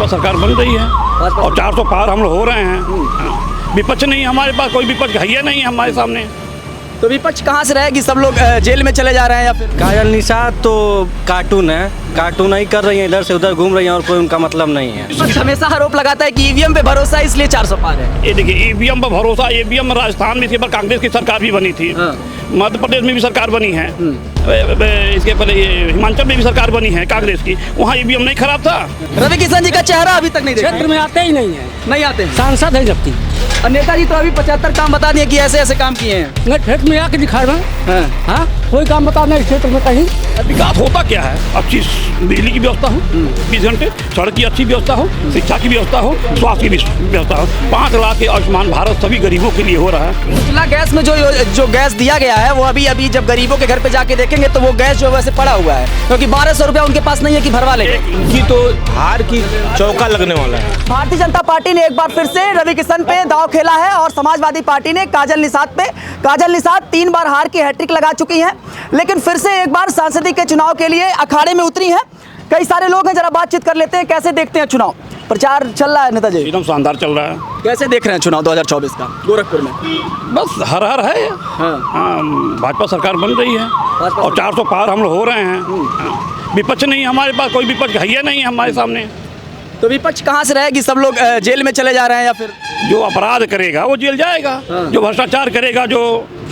भाजपा सरकार बन रही है और 400 पार हम लोग हो रहे हैं। विपक्ष नहीं, हमारे पास कोई विपक्ष है ही नहीं हमारे सामने। तो विपक्ष कहाँ से रहेगी? सब लोग जेल में चले जा रहे हैं या फिर? काजल निषाद तो कार्टून है, कार्टून ही कर रही है, इधर से उधर घूम रही है और कोई उनका मतलब नहीं है। विपक्ष हमेशा आरोप लगाता है कि ईवीएम पे भरोसा है इसलिए 400 पार है। ये देखिए, ईवीएम पर भरोसा, ईवीएम राजस्थान में इसके पर कांग्रेस की सरकार भी बनी थी, मध्य प्रदेश में भी सरकार बनी है, इसके पहले ये हिमाचल में भी सरकार बनी है कांग्रेस की, वहाँ ईवीएम नहीं खराब था। रवि किशन जी का चेहरा अभी तक नहीं देखा? क्षेत्र में आते ही नहीं है, नहीं आते हैं। सांसद है जबकि। और नेताजी तो अभी 75 काम बता दिए कि ऐसे ऐसे काम किए हैं। मैं क्षेत्र में आके दिखा रहा हूँ, हाँ कोई काम बता नहीं क्षेत्र में कहीं। विकास होता क्या है? अच्छी बिजली की व्यवस्था हो 20 घंटे, सड़क की अच्छी व्यवस्था हो, शिक्षा की व्यवस्था हो, स्वास्थ्य की व्यवस्था हो। 5 लाख के आयुष्मान भारत सभी गरीबों के लिए हो रहा है। उजला गैस में जो गैस दिया गया है वो अभी जब गरीबों के घर पे जाके देखेंगे तो वो गैस जो है वैसे पड़ा हुआ है, क्योंकि 1200 रुपया उनके पास नहीं है कि भरवा ले। इनकी तो हार की चौका लगने वाला है। भारतीय जनता पार्टी ने एक बार फिर से रवि किशन पे दांव खेला है और समाजवादी पार्टी ने काजल निषाद पे। काजल निषाद 3 बार हार की हैट्रिक लगा चुकी हैं, लेकिन फिर से एक बार सांसदीय के चुनाव के लिए अखाड़े में उतरी हैं। कई सारे लोग हैं, जरा बातचीत कर लेते हैं। कैसे देखते हैं चुनाव? प्रचार चल रहा है नेताजी? एकदम शानदार चल रहा है। कैसे देख रहे हैं चुनाव 2024 का गोरखपुर में? बस हर हर है। हाँ, भाजपा सरकार बन रही है और 400 पार हम लोग हो रहे हैं। विपक्ष नहीं, हमारे पास कोई विपक्ष है ही नहीं हमारे सामने। तो विपक्ष कहाँ से रहेगी? सब लोग जेल में चले जा रहे हैं या फिर? जो अपराध करेगा वो जेल जाएगा, जो भ्रष्टाचार करेगा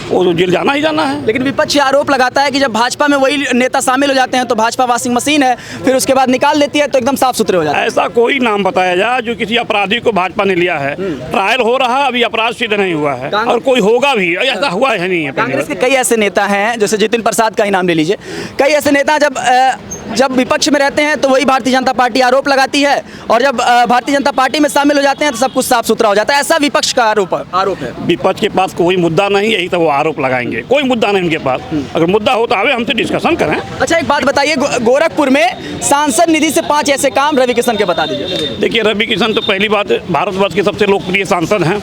वो तो जेल जाना ही जाना है। लेकिन विपक्ष आरोप लगाता है कि जब भाजपा में वही नेता शामिल हो जाते हैं तो भाजपा वॉशिंग मशीन है, फिर उसके बाद निकाल देती है तो एकदम साफ सुथरे हो जाते हैं। ऐसा कोई नाम बताया जाए जो किसी अपराधी को भाजपा ने लिया है। ट्रायल हो रहा है, अभी अपराध सिद्ध नहीं हुआ है और कोई होगा भी, ऐसा हुआ है नहीं है। कांग्रेस के कई ऐसे नेता हैं, जैसे जितिन प्रसाद का ही नाम ले लीजिए। कई ऐसे नेता जब विपक्ष में रहते हैं तो वही भारतीय जनता पार्टी आरोप लगाती है, और जब भारतीय जनता पार्टी में शामिल हो जाते हैं तो सब कुछ साफ सुथरा हो जाता है। ऐसा विपक्ष का आरोप है। विपक्ष के पास कोई मुद्दा नहीं, यही तो वो आरोप लगाएंगे। कोई मुद्दा नहीं उनके पास। अगर मुद्दा हो तो आवे हमसे डिस्कशन करें। अच्छा, एक बात बताइए, गोरखपुर में सांसद निधि से 5 ऐसे काम रवि किशन के बता दीजिए। देखिए, रवि किशन तो पहली बात भारतवर्ष के सबसे लोकप्रिय सांसद हैं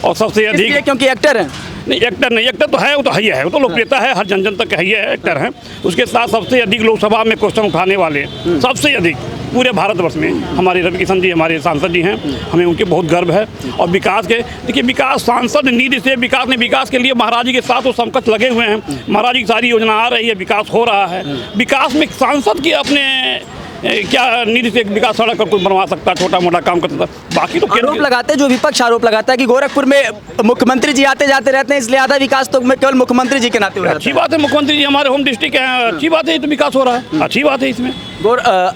और सबसे अधिक, क्योंकि एक्टर हैं। नहीं, एक्टर नहीं, एक्टर तो है, वो तो है, वो तो लोकप्रियता है, हर जन तक है, एक्टर हैं। उसके साथ सबसे अधिक लोकसभा में क्वेश्चन उठाने वाले, सबसे अधिक पूरे भारतवर्ष में हमारे रवि किशन जी हमारे सांसद जी हैं। हमें उनके बहुत गर्व है। और विकास के, देखिए, विकास सांसद निधि से विकास के लिए महाराज जी के साथ वो समकक्ष लगे हुए हैं। महाराज जी की सारी योजना आ रही है, विकास हो रहा है। विकास में सांसद की अपने क्या निधि से विकास सड़क पर कोई बनवा सकता, छोटा मोटा काम करता, बाकी तो आरोप लगाते हैं, जो विपक्ष आरोप लगाता है कि गोरखपुर में मुख्यमंत्री जी आते जाते रहते हैं, इसलिए आधा विकास तो केवल मुख्यमंत्री जी के नाते हो रहा है। अच्छी बात है, मुख्यमंत्री जी हमारे होम डिस्ट्रिक्ट हैं, अच्छी बात है, तो विकास हो रहा है, अच्छी बात है इसमें।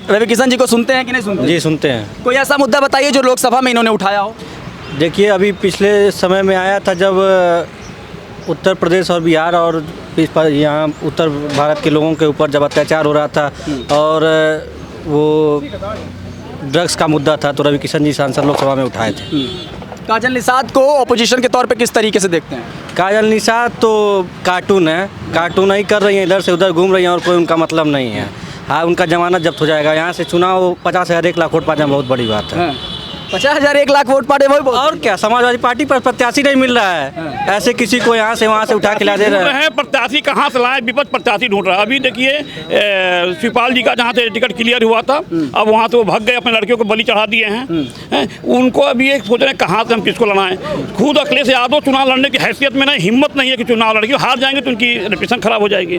रवि किशन जी को सुनते हैं कि नहीं सुनते? जी सुनते हैं। कोई ऐसा मुद्दा बताइए जो लोकसभा में इन्होंने उठाया हो। देखिए, अभी पिछले समय में आया था जब उत्तर प्रदेश और बिहार और यहाँ उत्तर भारत के लोगों के ऊपर जब अत्याचार हो रहा था और वो ड्रग्स का मुद्दा था, तो रवि किशन जी सांसद लोकसभा में उठाए थे। काजल निषाद को ऑपोजिशन के तौर पे किस तरीके से देखते हैं? काजल निषाद तो कार्टून है, कार्टून ही कर रही है, इधर से उधर घूम रही है और कोई उनका मतलब नहीं है। हाँ, उनका जमानत जब्त हो जाएगा। यहाँ से चुनाव 50,000 1 लाख वोट पा जाना बहुत बड़ी बात है। 50,000 1 लाख वोट पाटे वही और क्या, समाजवादी पार्टी पर प्रत्याशी नहीं मिल रहा है, ऐसे किसी को यहाँ से वहाँ से उठा के ला दे रहे हैं। प्रत्याशी कहाँ से लाए? विपक्ष प्रत्याशी ढूंढ रहा है। अभी देखिए, शिवपाल जी का जहाँ से टिकट क्लियर हुआ था, अब वहाँ से वो भाग गए, अपने लड़कियों को बलि चढ़ा दिए हैं। उनको अभी एक सोच रहे हैं कहाँ से हम किसको लड़ाएं। खुद अखिलेश यादव चुनाव लड़ने की हैसियत में नहीं, हिम्मत नहीं है कि चुनाव लड़के, हार जाएंगे तो उनकी रेपुटेशन खराब हो जाएगी।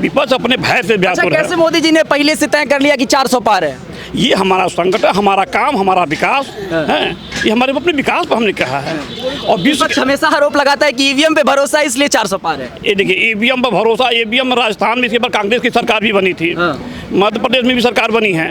विपक्ष अपने भय से व्याकुल है। कैसे मोदी जी ने पहले से तय कर लिया कि 400 पार है? ये हमारा संगठन, हमारा काम, हमारा विकास है, ये हमारे अपने विकास पर हमने कहा है। और विपक्ष हमेशा आरोप लगाता है कि ईवीएम पे भरोसा है इसलिए 400 पार है। ये देखिए, ईवीएम पर भरोसा, ईवीएम राजस्थान में इसके पर कांग्रेस की सरकार भी बनी थी, मध्य प्रदेश में भी सरकार बनी है,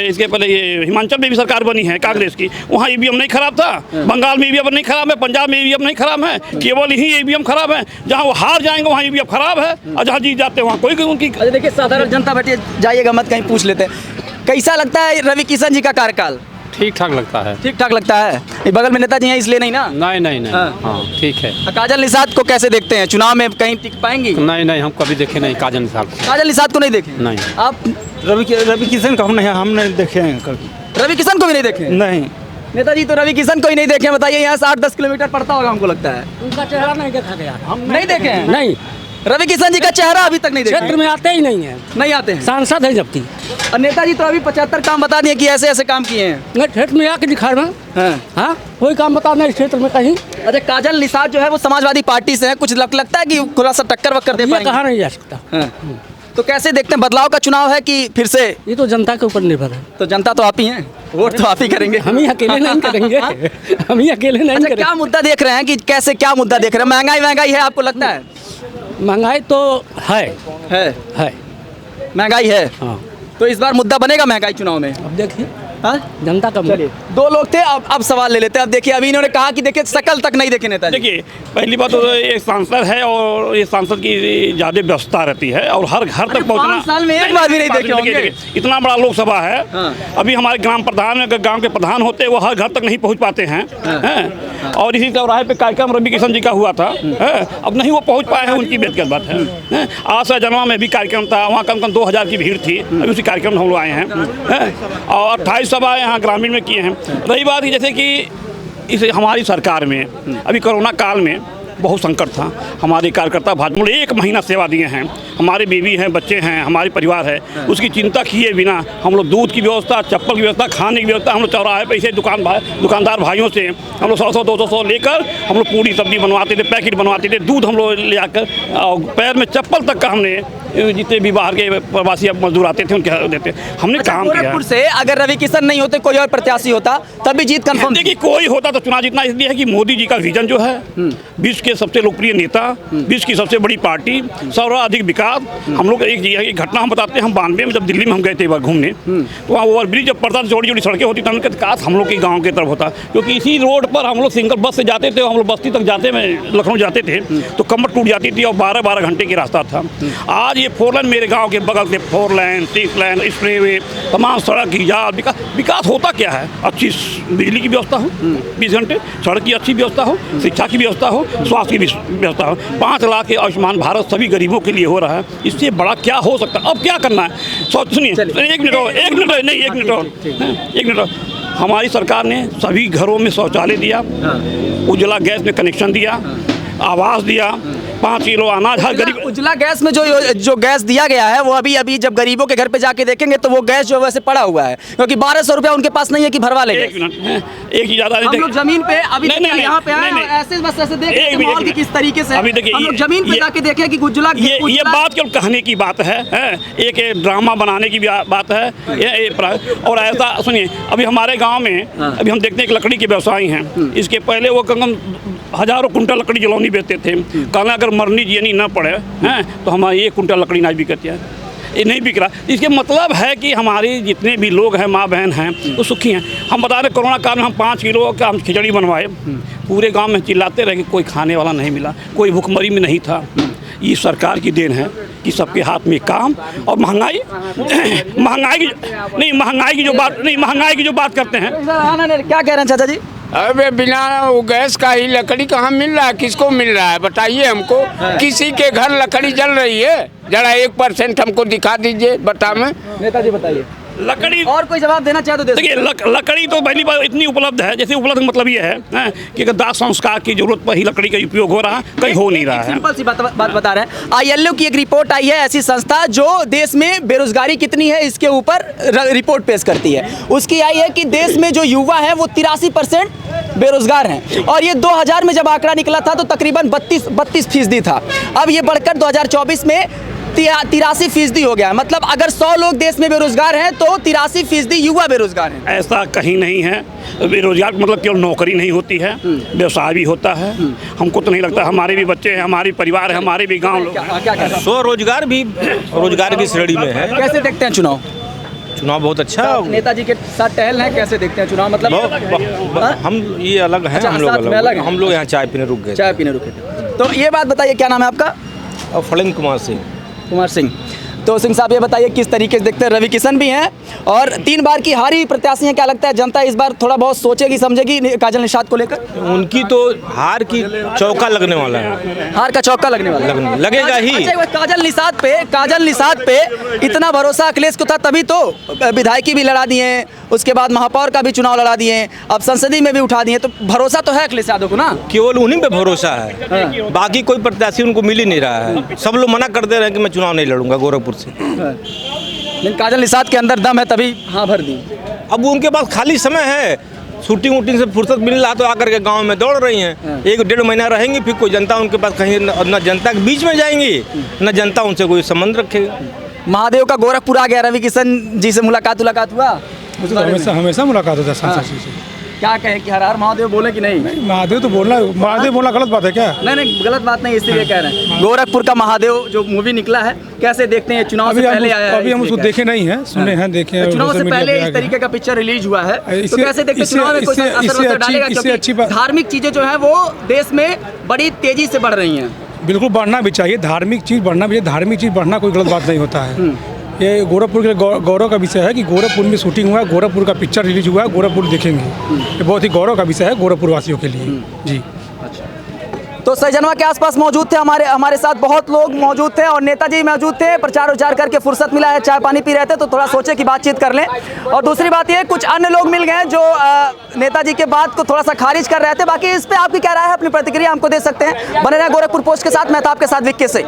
इसके पहले ये हिमाचल में भी सरकार बनी है कांग्रेस की, वहाँ ईवीएम नहीं खराब था। बंगाल में ईवीएम नहीं खराब है, पंजाब में ईवीएम नहीं खराब है, केवल ही ईवीएम खराब है। जहाँ वो हार जाएंगे वहाँ ईवीएम खराब है, और जहाँ जीत जाते हैं वहाँ कोई उनकी। देखिए, साधारण जनता बैठिए, जाइएगा मत, कहीं पूछ लेते हैं। कैसा लगता है रवि किशन जी का कार्यकाल? ठीक ठाक लगता है। ठीक ठाक लगता है। ये बगल में नेताजी हैं इसलिए नहीं ना? नहीं। हाँ, ठीक है। काजल निषाद को कैसे देखते हैं? चुनाव में कहीं टिक पाएंगी? नहीं, हम कभी देखे नहीं काजल निषाद। काजल निषाद को नहीं देखे? नहीं। आप? रवि किशन को हम नहीं देखे हैं कभी। रवि किशन को भी नहीं देखे? नहीं। नेताजी तो रवि किशन को ही नहीं देखे। बताइए, यहाँ से 8-10 किलोमीटर पड़ता होगा, हमको लगता है। उनका चेहरा नहीं देखा गया। हम नहीं देखे हैं? नहीं। रवि किशन जी का चेहरा अभी तक नहीं देखा क्षेत्र में आते ही नहीं है, नहीं आते हैं। सांसद है जबकि और नेताजी तो अभी 75 काम बता दिए कि ऐसे ऐसे काम किए हैं। नहीं, क्षेत्र में आके दिखा रहे हैं। हाँ, कोई काम बताना इस क्षेत्र में कहीं, अच्छा, काजल निषाद जो है वो समाजवादी पार्टी से है, कुछ लगता है कि थोड़ा सा टक्कर वक्कर दे ये पाएंगे? कहा नहीं जा सकता। हाँ। तो कैसे देखते हैं, बदलाव का चुनाव है कि फिर से? ये तो जनता के ऊपर निर्भर है, तो जनता तो आप ही हैं, वोट तो आप ही करेंगे। हम ही अकेले नहीं करेंगे, हम ही अकेले नहीं अच्छा, करेंगे। क्या मुद्दा देख रहे हैं कि कैसे, क्या मुद्दा देख रहे हैं? महंगाई है आपको लगता है? महंगाई तो है, है महंगाई है। हाँ। तो इस बार मुद्दा बनेगा महंगाई चुनाव में? अब देखिए हाँ? जनता का चलिए, दो लोग थे, अब सवाल ले लेते हैं। अब देखिए, अभी इन्होंने कहा कि देखिए शकल तक नहीं देखे नेताजी। देखिए, पहली बात तो एक सांसद है और ये सांसद की ज़्यादा व्यवस्था रहती है और हर घर तक पहुंचना। 5 साल में एक बार भी नहीं देखे होंगे। इतना बड़ा लोकसभा है। हाँ। अभी हमारे ग्राम प्रधान, अगर गांव के प्रधान होते वो हर घर तक नहीं पहुंच पाते हैं। हैं? और इसी चौराहे पे कार्यक्रम रवि किशन जी का हुआ था। अब नहीं वो पहुंच पाए हैं, उनकी व्यक्तिगत बात है। आज से जन्मा में भी कार्यक्रम था, वहाँ कम 2000 की भीड़ थी। अभी उसी कार्यक्रम में हम लोग आए हैं और 28 सभा यहाँ ग्रामीण में किए हैं। रही बात जैसे कि इस हमारी सरकार में अभी कोरोना काल में बहुत संकट था। हमारे कार्यकर्ता भाजपा ने 1 महीना सेवा दिए हैं। हमारे बीवी हैं, बच्चे हैं, हमारे परिवार है, उसकी चिंता किए बिना हम लोग दूध की व्यवस्था, चप्पल की व्यवस्था, खाने की व्यवस्था, हम लोग चौराहे पे ऐसे दुकानदार भाइयों से हम लोग 100-200 लेकर हम लोग पूरी सब्जी बनवाते थे, पैकेट बनवाते थे, दूध हम लोग ले आकर, और पैर में चप्पल तक का हमने, जितने भी बाहर के प्रवासी मजदूर आते थे उनके देते हमने काम किया। गोरखपुर से अगर रवि किशन नहीं होते, कोई और प्रत्याशी होता, तब भी जीत कंफर्म। देखिए, कोई होता तो चुनाव जीतना इसलिए है कि मोदी जी का विजन जो है, विश्व के सबसे लोकप्रिय नेता, विश्व की सबसे बड़ी पार्टी, सर्वाधिक विकास। हम लोग एक घटना हम बताते हैं। हम 92 में जब दिल्ली में हम गए थे एक बार घूमने, तो वहाँ ओवरब्रिज जब पड़ता था, छोटी छोटी सड़कें होती थी, काश हम लोग के गाँव की तरफ होता, क्योंकि इसी रोड पर हम लोग सिंगल बस से जाते थे। हम लोग बस्ती तक जाते में लखनऊ जाते थे तो कमर टूट जाती थी और 12-12 घंटे की रास्ता था। आज ये 4 लेन मेरे गांव के बगल से 4 लेन, 6 लेन, स्प्रेवे, तमाम सड़क इजाद, विकास होता क्या है? अच्छी बिजली की व्यवस्था हो 20 घंटे, सड़क की अच्छी व्यवस्था हो, शिक्षा की व्यवस्था हो, स्वास्थ्य की व्यवस्था हो। 5 लाख के आयुष्मान भारत सभी गरीबों के लिए हो रहा है। इससे बड़ा क्या हो सकता है? अब क्या करना है? सुनिए, 1 मिनट। हमारी सरकार ने सभी घरों में शौचालय दिया, उज्ज्वला गैस में कनेक्शन दिया, आवास दिया, 5 किलो अनाज हर गरीब। उज्ज्वला गैस में जो गैस दिया गया है वो अभी जब गरीबों के घर पे जाके देखेंगे तो वो गैस जो है वैसे पड़ा हुआ है, क्योंकि 1200 रुपया उनके पास नहीं है कि भरवा ले। एक मिनट, एक चीज ज़्यादा हम लोग जमीन पे अभी नहीं, यहाँ पे आए, ऐसे बस ऐसे देख रहे हैं कि किस तरीके से अभी देखिए, हम लोग जमीन पे जाके देखें कि उज्ज्वला, ये बात केवल कहने की बात है, एक ड्रामा बनाने की बात है। और ऐसा सुनिए, अभी हमारे गाँव में अभी हम देखते हैं कि लकड़ी के व्यवसायी हैं। इसके पहले वो कम हजारों कुंटल लकड़ी जलौनी बेचते थे। कहना अगर मरनी जियनी न पड़े हैं तो हमारी 1 कुंटल लकड़ी नहीं बिकती है, ये नहीं बिक रहा। इसके मतलब है कि हमारे जितने भी लोग हैं, माँ बहन हैं, वो सुखी हैं। हम बता रहे कोरोना काल में हम 5 किलो का हम खिचड़ी बनवाए, पूरे गांव में चिल्लाते रहे कि कोई खाने वाला नहीं मिला, कोई भूखमरी में नहीं था। ये सरकार की देन है कि सबके हाथ में काम। और महंगाई की जो बात करते हैं। क्या कह रहे हैं चाचा जी? अबे बिना वो गैस का ही लकड़ी कहाँ मिल रहा है? किसको मिल रहा है बताइए हमको। किसी के घर लकड़ी जल रही है? जरा 1% हमको दिखा दीजिए, बता में। नेताजी बताइए। लकड़ी और कोई जवाब देना चाहे तो दे। देखिए, लकड़ी तो पहली बात इतनी उपलब्ध है, जैसे उपलब्ध मतलब ये है कि अगर दाह संस्कार की जरूरत पर ही लकड़ी का उपयोग हो रहा है, कहीं हो नहीं रहा है। सिंपल सी बात बता रहे हैं। ILO की एक रिपोर्ट आई है, ऐसी संस्था जो देश में बेरोजगारी कितनी है इसके ऊपर रिपोर्ट पेश करती है। उसकी आई है कि देश में जो युवा है वो 83% बेरोजगार हैं, और ये 2000 में जब आंकड़ा निकला था तो तकरीबन 32% था। अब ये बढ़कर 2024 में 83% हो गया। मतलब अगर 100 लोग देश में बेरोजगार हैं तो 83% युवा बेरोजगार हैं। ऐसा कहीं नहीं है। बेरोजगार मतलब केवल नौकरी नहीं होती है, व्यवसाय भी होता है। हमको तो नहीं लगता, हमारे भी बच्चे हैं, हमारे परिवार है, हमारे भी गाँव लोग। स्वरोजगार भी रोजगार की श्रेणी में है। कैसे देखते हैं चुनाव? चुनाव बहुत अच्छा। नेताजी के साथ टहल हैं, कैसे देखते हैं चुनाव? मतलब हम ये अलग है, अच्छा, हम लोग साथ में अलग हैं। हम लोग यहाँ चाय पीने रुक गए। चाय पीने रुके थे। तो ये बात बताइए, क्या नाम है आपका? और फलिंग कुमार सिंह। तो सिंह साहब ये बताइए किस तरीके से देखते हैं? रवि किशन भी हैं और 3 बार की हारी प्रत्याशी हैं। क्या लगता है जनता इस बार थोड़ा बहुत सोचेगी समझेगी काजल निषाद को लेकर? उनकी तो हार की चौका लगने वाला है। हार का चौका लगने वाला लगेगा ही। अच्छा, काजल निषाद पे इतना भरोसा अखिलेश को था, तभी तो विधायकी भी लड़ा दिए, उसके बाद महापौर का भी चुनाव लड़ा दिए हैं, अब संसदीय में भी उठा दिए, तो भरोसा तो है अखिलेश यादव को ना? केवल उन्हीं पे भरोसा है, बाकी कोई प्रत्याशी उनको मिल ही नहीं रहा है। सब लोग मना कर दे रहे हैं कि मैं चुनाव नहीं लड़ूंगा गोरखपुर से। लेकिन काजल निषाद के अंदर दम है तभी हाँ भर दी। अब उनके पास खाली समय है, शूटिंग वूटिंग से फुर्सत मिल रहा तो आकर के गांव में दौड़ रही हैं। 1-1.5 महीना रहेंगी, फिर कोई जनता उनके पास कहीं न जनता के बीच में जाएंगी, न जनता उनसे कोई संबंध रखेगा। महादेव का गोरखपुर आ गया, रवि किशन जी से मुलाकात हुआ? हमेशा मुलाकात होता है सांसद जी से। क्या कहे कि हर हर महादेव बोले कि नहीं? महादेव तो महादेव बोलना गलत बात है क्या? नहीं गलत बात नहीं, इसलिए कह रहे हैं। गोरखपुर का महादेव जो मूवी निकला है, कैसे देखते हैं? चुनाव से पहले आया है, अभी हम उसको देखे नहीं हैं, सुने हैं, देखे हैं। चुनाव से पहले इस तरीके का पिक्चर रिलीज हुआ है, तो कैसे देखते हैं? चुनाव में कोई असर डालेगा? क्योंकि धार्मिक चीजें जो है वो देश में बड़ी तेजी से बढ़ रही हैं। बिल्कुल बढ़ना भी चाहिए, धार्मिक चीज़ बढ़ना भी चाहिए। धार्मिक चीज़ बढ़ना कोई गलत बात नहीं होता है। ये गोरखपुर के गौरव का विषय है कि गोरखपुर में शूटिंग हुआ है, गोरखपुर का पिक्चर रिलीज हुआ है, गोरखपुर देखेंगे। ये बहुत ही गौरव का विषय है गोरखपुर वासियों के लिए। जी तो सहजनवा के आसपास मौजूद थे, हमारे साथ बहुत लोग मौजूद थे और नेताजी मौजूद थे। प्रचार उचार करके फुर्सत मिला है, चाय पानी पी रहे थे, तो थोड़ा सोचे कि बातचीत कर लें। और दूसरी बात ये, कुछ अन्य लोग मिल गए जो नेताजी के बात को थोड़ा सा खारिज कर रहे थे। बाकी इस पर आपकी क्या राय है? अपनी प्रतिक्रिया हमको दे सकते हैं। बने रहे गोरखपुर पोस्ट के साथ, मैं था आपके साथ विक्की से।